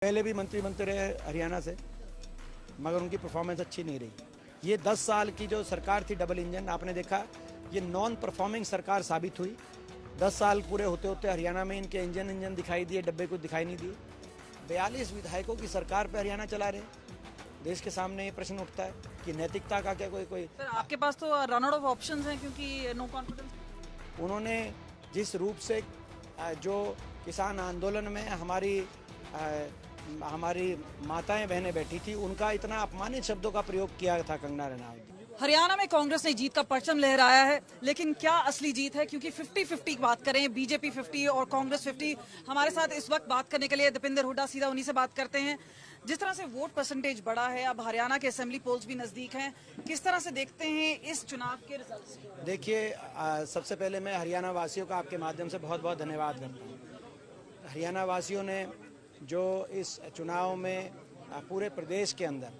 पहले भी मंत्री बनते रहे हरियाणा से, मगर उनकी परफॉर्मेंस अच्छी नहीं रही। ये 10 साल की जो सरकार थी डबल इंजन, आपने देखा ये नॉन परफॉर्मिंग सरकार साबित हुई। 10 साल पूरे होते होते हरियाणा में इनके इंजन दिखाई दिए, डब्बे कुछ दिखाई नहीं दिए। 42 विधायकों की सरकार पे हरियाणा चला रहे। देश के सामने ये प्रश्न उठता है कि नैतिकता का क्या कोई सर आपके पास तो रन आउट ऑफ ऑप्शंस हैं क्योंकि नो कॉन्फिडेंस। उन्होंने जिस रूप से जो किसान आंदोलन में हमारी माताएं बहनें बैठी थी, उनका इतना अपमानित शब्दों का प्रयोग किया था कंगना रनावत। हरियाणा में कांग्रेस ने जीत का परचम लहराया है, लेकिन क्या असली जीत है? क्योंकि 50-50 की बात करें, बीजेपी 50 और कांग्रेस 50। हमारे साथ इस वक्त बात करने के लिए दीपेंद्र हुड्डा, सीधा उन्हीं से बात करते हैं। जिस तरह से वोट परसेंटेज बढ़ा है, अब हरियाणा के असेंबली पोल्स भी नजदीक हैं, किस तरह से देखते हैं इस चुनाव के रिजल्ट्स? देखिए, सबसे पहले मैं हरियाणा वासियों का आपके माध्यम से बहुत बहुत धन्यवाद करता हूँ। हरियाणा वासियों ने जो इस चुनाव में पूरे प्रदेश के अंदर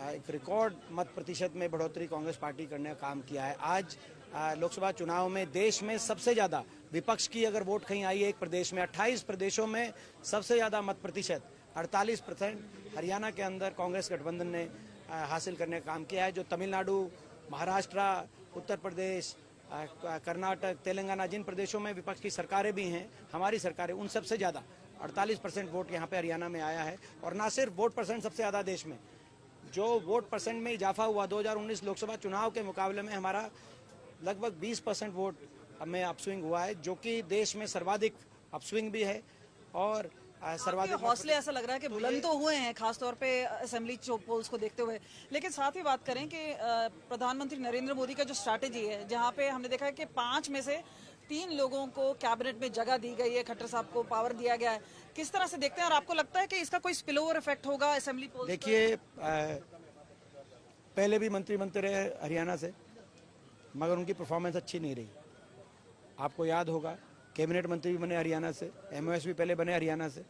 एक रिकॉर्ड मत प्रतिशत में बढ़ोतरी कांग्रेस पार्टी करने का काम किया है। आज लोकसभा चुनाव में देश में सबसे ज़्यादा विपक्ष की अगर वोट कहीं आई है एक प्रदेश में, 28 प्रदेशों में सबसे ज़्यादा मत प्रतिशत 48% हरियाणा के अंदर कांग्रेस गठबंधन ने हासिल करने का काम किया है। जो तमिलनाडु, महाराष्ट्र, उत्तर प्रदेश, कर्नाटक, तेलंगाना, जिन प्रदेशों में विपक्ष की सरकारें भी हैं, हमारी सरकारें, उन सबसे ज़्यादा 48% वोट यहाँ पे हरियाणा में आया है। और ना सिर्फ वोट परसेंट सबसे ज़्यादा देश में, जो वोट परसेंट में इजाफा हुआ 2019 लोकसभा चुनाव के मुकाबले में हमारा लगभग 20% वोट में अपस्विंग हुआ है, जो कि देश में सर्वाधिक अपस्विंग भी है। और सर्वाधिक हौसले ऐसा लग रहा है कि बुलंद तो हुए हैं, खासतौर पे असेंबली पोल्स को देखते हुए। लेकिन साथ ही बात करें कि प्रधानमंत्री नरेंद्र मोदी का जो स्ट्रैटेजी है, जहां पे हमने देखा है कि 5 में से 3 लोगों को कैबिनेट में जगह दी गई है, खट्टर साहब को पावर दिया गया है, किस तरह से देखते हैं? और आपको लगता है कि इसका कोई स्पिल ओवर इफेक्ट होगा असेंबली पोल्स? देखिए, पहले भी मंत्री बनते रहे हरियाणा से, मगर उनकी परफॉर्मेंस अच्छी नहीं रही। आपको याद होगा कैबिनेट मंत्री भी बने हरियाणा से, एमओएस भी पहले बने हरियाणा से,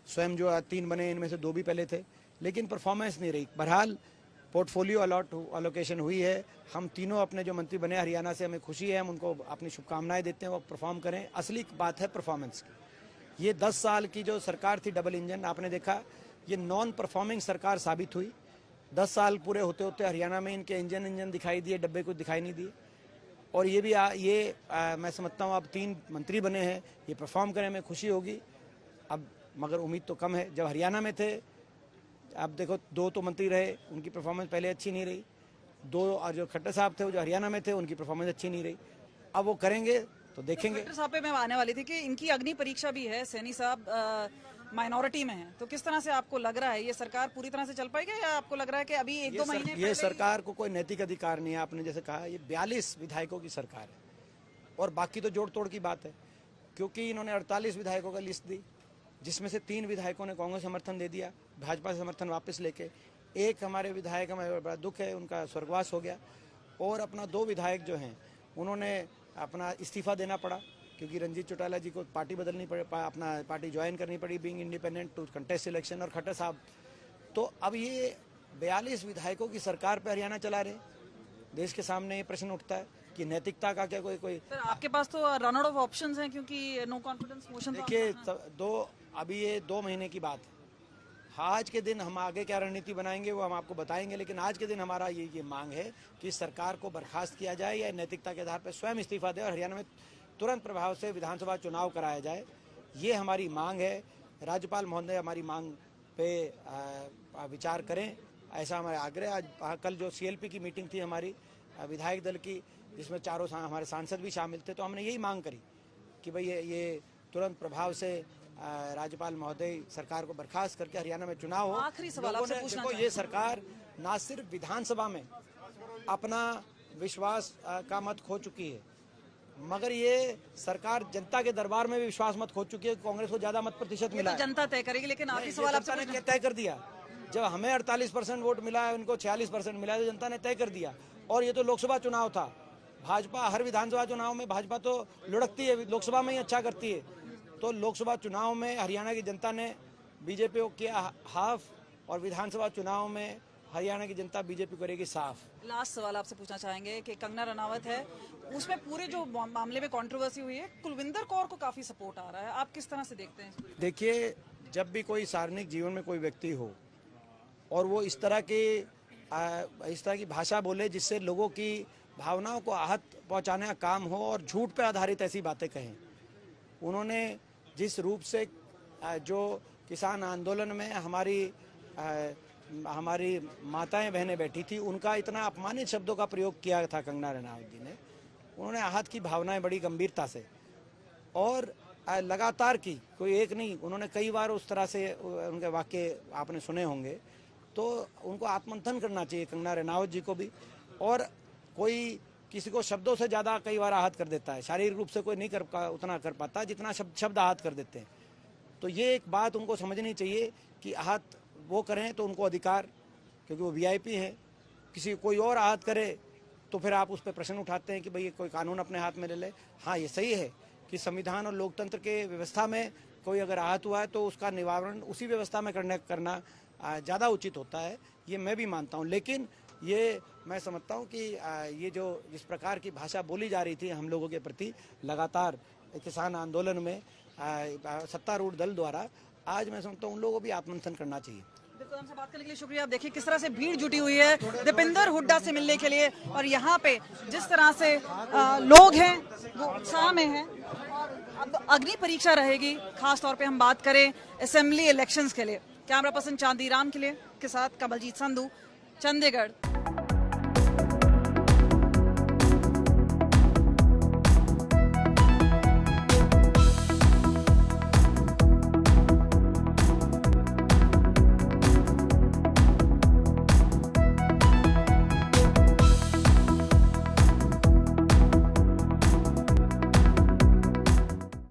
स्वयं जो 3 बने इनमें से 2 भी पहले थे, लेकिन परफॉर्मेंस नहीं रही। बहरहाल पोर्टफोलियो अलोकेशन हुई है। हम तीनों अपने जो मंत्री बने हरियाणा से, हमें खुशी है, हम उनको अपनी शुभकामनाएं देते हैं, वो परफॉर्म करें। असली बात है परफॉर्मेंस की। ये 10 साल की जो सरकार थी डबल इंजन, आपने देखा ये नॉन परफॉर्मिंग सरकार साबित हुई। 10 साल पूरे होते होते हरियाणा में इनके इंजन दिखाई दिए, डब्बे कुछ दिखाई नहीं दिए। और ये भी मैं समझता हूँ अब 3 मंत्री बने हैं, ये परफॉर्म करें, हमें खुशी होगी। अब मगर उम्मीद तो कम है। जब हरियाणा में थे, अब देखो 2 तो मंत्री रहे, उनकी परफॉर्मेंस पहले अच्छी नहीं रही। 2 और जो खट्टर साहब थे, वो जो हरियाणा में थे, उनकी परफॉर्मेंस अच्छी नहीं रही। अब वो करेंगे तो देखेंगे। खट्टर साहब पे मैं आने वाली थी कि इनकी अग्नि परीक्षा भी है। सैनी साहब माइनॉरिटी में है, तो किस तरह से आपको लग रहा है ये सरकार पूरी तरह से चल पाएगी, या आपको लग रहा है कि अभी 1-2 महीने ये सरकार को कोई नैतिक अधिकार नहीं है। आपने जैसे कहा, ये 42 विधायकों की सरकार है और बाकी तो जोड़ तोड़ की बात है, क्योंकि इन्होंने 48 विधायकों का लिस्ट दी, जिसमें से 3 विधायकों ने कांग्रेस समर्थन दे दिया, भाजपा से समर्थन वापस लेके। एक हमारे विधायक, हमें बड़ा दुख है, उनका स्वर्गवास हो गया। और अपना 2 विधायक जो हैं, उन्होंने अपना इस्तीफा देना पड़ा, क्योंकि रंजीत चौटाला जी को पार्टी बदलनी पड़ी, अपना पार्टी ज्वाइन करनी पड़ी, being independent to contest election. और खट्टर साहब, तो अब ये 42 विधायकों की सरकार पर हरियाणा चला रहे। देश के सामने ये प्रश्न उठता है कि नैतिकता का क्या कोई सर आपके पास तो रन आउट ऑफ ऑप्शंस हैं क्योंकि नो कॉन्फिडेंस मोशन। देखिए, अभी ये 2 महीने की बात है। आज के दिन हम आगे क्या रणनीति बनाएंगे वो हम आपको बताएंगे, लेकिन आज के दिन हमारा ये मांग है कि सरकार को बर्खास्त किया जाए या नैतिकता के आधार पर स्वयं इस्तीफा दे और हरियाणा में तुरंत प्रभाव से विधानसभा चुनाव कराया जाए। ये हमारी मांग है। राज्यपाल महोदय हमारी मांग पे विचार करें, ऐसा हमारा आग्रह। आज कल जो CLP की मीटिंग थी हमारी विधायक दल की, जिसमें चारों हमारे सांसद भी शामिल थे, तो हमने यही मांग करी कि भाई ये तुरंत प्रभाव से राज्यपाल महोदय सरकार को बर्खास्त करके हरियाणा में चुनाव हो। आखिरी सवाल आपसे पूछना देखो, ये सरकार ना सिर्फ विधानसभा में अपना विश्वास का मत खो चुकी है, मगर ये सरकार जनता के दरबार में भी विश्वास मत खो चुकी है। कांग्रेस को ज्यादा मत प्रतिशत मिला तो जनता तय करेगी, लेकिन आखिरी सवाल जनता ने तय कर दिया। जब हमें 48% वोट मिला है, उनको 46% मिला है, तो जनता ने तय कर दिया। और ये तो लोकसभा चुनाव था। भाजपा हर विधानसभा चुनाव में भाजपा तो लुढ़कती है, लोकसभा में ही अच्छा करती है। तो लोकसभा चुनाव में हरियाणा की जनता ने बीजेपी को किया हाफ, और विधानसभा चुनाव में हरियाणा की जनता बीजेपी करेगी साफ। लास्ट सवाल आपसे पूछना चाहेंगे कि कंगना रनावत है, उसमें पूरे जो मामले में कंट्रोवर्सी हुई है, कुलविंदर कौर को काफी सपोर्ट आ रहा है, आप किस तरह से देखते हैं? देखिए, जब भी कोई सार्वजनिक जीवन में कोई व्यक्ति हो और वो इस तरह की भाषा बोले जिससे लोगों की भावनाओं को आहत पहुंचाने का काम हो और झूठ पे आधारित ऐसी बातें कहें। उन्होंने जिस रूप से जो किसान आंदोलन में हमारी माताएं बहनें बैठी थी, उनका इतना अपमानित शब्दों का प्रयोग किया था कंगना रनौत जी ने। उन्होंने आहत की भावनाएं बड़ी गंभीरता से और लगातार की, कोई एक नहीं, उन्होंने कई बार उस तरह से उनके वाक्य आपने सुने होंगे। तो उनको आत्ममंथन करना चाहिए कंगना रनौत जी को भी। और कोई किसी को शब्दों से ज़्यादा कई बार आहत कर देता है, शारीरिक रूप से कोई नहीं उतना कर पाता जितना शब्द आहत कर देते हैं। तो ये एक बात उनको समझनी चाहिए कि आहत वो करें तो उनको अधिकार, क्योंकि वो वीआईपी हैं। कोई और आहत करे तो फिर आप उस पर प्रश्न उठाते हैं कि भाई कोई कानून अपने हाथ में ले ले। हाँ, ये सही है कि संविधान और लोकतंत्र के व्यवस्था में कोई अगर आहत हुआ है तो उसका निवारण उसी व्यवस्था में करना ज़्यादा उचित होता है, ये मैं भी मानता हूँ। लेकिन ये मैं समझता हूँ कि ये जो जिस प्रकार की भाषा बोली जा रही थी हम लोगों के प्रति लगातार किसान आंदोलन में सत्तारूढ़ दल द्वारा, आज मैं समझता हूँ उन लोगों को भी आत्ममंथन करना चाहिए। बिल्कुल, हमसे बात करने के लिए शुक्रिया। आप देखिए किस तरह से भीड़ जुटी हुई है दीपेंद्र हुड्डा से मिलने के लिए, और यहाँ पे जिस तरह से लोग हैं वो उत्साह में हैं। और अब अग्नि परीक्षा रहेगी, खास तौर पे हम बात करें असेंबली इलेक्शंस के लिए। कैमरा पर्सन चांदीराम के साथ कमलजीत संधू, चंडीगढ़।